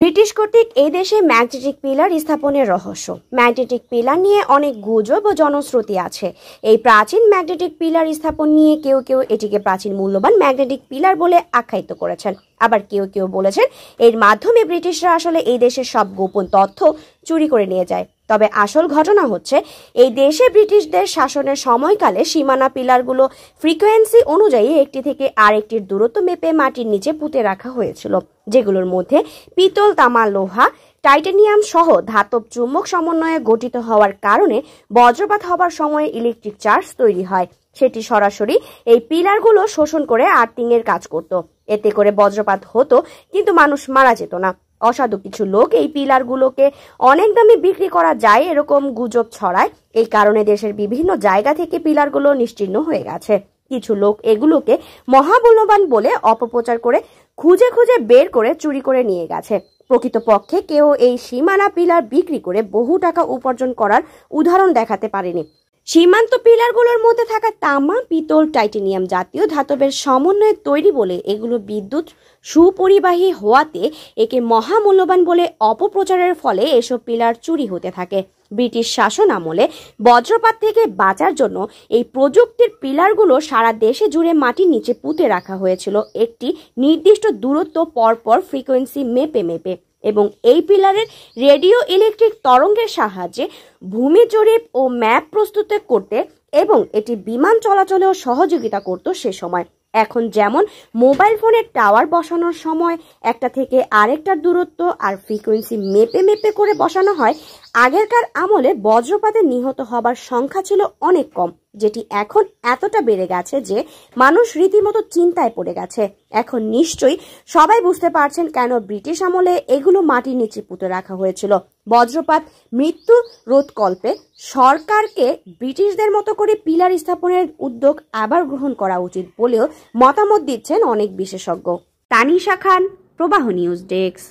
British কর্তৃক এই দেশে ম্যাগনেটিক পিলার স্থাপনের রহস্য। ম্যাগনেটিক পিলার নিয়ে অনেক গুজব ও জনশ্রুতি আছে। এই প্রাচীন ম্যাগনেটিক পিলার স্থাপন নিয়ে কেউ কেউ এটিকে প্রাচীন মূল্যবান ম্যাগনেটিক পিলার বলে আখ্যায়িত করেছেন, আবার কেউ কেউ বলেছেন এর মাধ্যমে ব্রিটিশরা আসলে এই দেশের সব গোপন তথ্য চুরি করে নিয়ে যায়। তবে আসল ঘটনা হচ্ছে, এই দেশে ব্রিটিশদের শাসনের সময়কালে সীমানা পিলারগুলো ফ্রিকোয়েন্সি অনুযায়ী একটি থেকে আরেকটির দূরত্ব মেপে মাটির নিচে পুঁতে রাখা হয়েছিল, যেগুলোর মধ্যে পিতল, তামা, লোহা, টাইটানিয়াম সহ ধাতব চুম্বক সমন্বয়ে গঠিত হওয়ার কারণে বজ্রপাত হবার সময় ইলেকট্রিক চার্জ তৈরি হয়। সেটি সরাসরি এই পিলারগুলো শোষণ করে আর্থিং এর কাজ করত। এতে করে বজ্রপাত হতো, কিন্তু মানুষ মারা যেত না। অসাধু কিছু লোক এই পিলারগুলোকে অনেক দামে বিক্রি করা যায় এরকম গুজব ছড়ায়। এই কারণে দেশের বিভিন্ন জায়গা থেকে পিলারগুলো নিশ্চিহ্ন হয়ে গেছে। কিছু লোক এগুলোকে মহামূল্যবান বলে অপপ্রচার করে খুঁজে খুঁজে বের করে চুরি করে নিয়ে গেছে। প্রকৃতপক্ষে কেউ এই সীমানা পিলার বিক্রি করে বহু টাকা উপার্জন করার উদাহরণ দেখাতে পারেনি। সীমান্ত পিলারগুলোর মধ্যে থাকা তামা, পিতল, টাইটানিয়াম জাতীয় ধাতবের সমন্বয়ে তৈরি বলে এগুলো বিদ্যুৎ সুপরিবাহী হওয়াতে একে মহামূল্যবান বলে অপপ্রচারের ফলে এসব পিলার চুরি হতে থাকে। ব্রিটিশ শাসন আমলে বজ্রপাত থেকে বাঁচার জন্য এই প্রযুক্তির পিলারগুলো সারা দেশে জুড়ে মাটির নিচে পুঁতে রাখা হয়েছিল একটি নির্দিষ্ট দূরত্ব পরপর ফ্রিকোয়েন্সি মেপে মেপে, এবং এই পিলারের রেডিও ইলেকট্রিক তরঙ্গের সাহায্যে ভূমি জরিপ ও ম্যাপ প্রস্তুত করতে এবং এটি বিমান চলাচলেও সহযোগিতা করত সে সময়। এখন যেমন মোবাইল ফোনের টাওয়ার বসানোর সময় একটা থেকে আরেকটার দূরত্ব আর ফ্রিকোয়েন্সি মেপে মেপে করে বসানো হয়, আগেরকার আমলে বজ্রপাতে নিহত হবার সংখ্যা ছিল অনেক কম, যেটি এখন এতটা বেড়ে গেছে যে মানুষ রীতিমতো চিন্তায় পড়ে গেছে। এখন নিশ্চয়ই সবাই বুঝতে পারছেন কেন ব্রিটিশ আমলে এগুলো মাটির নিচে পুঁতে রাখা হয়েছিল। বজ্রপাত মৃত্যু রোধকল্পে সরকারকে ব্রিটিশদের মতো করে পিলার স্থাপনের উদ্যোগ আবার গ্রহণ করা উচিত বলেও মতামত দিচ্ছেন অনেক বিশেষজ্ঞ। তানিশা খান, প্রবাহ নিউজ ডেস্ক।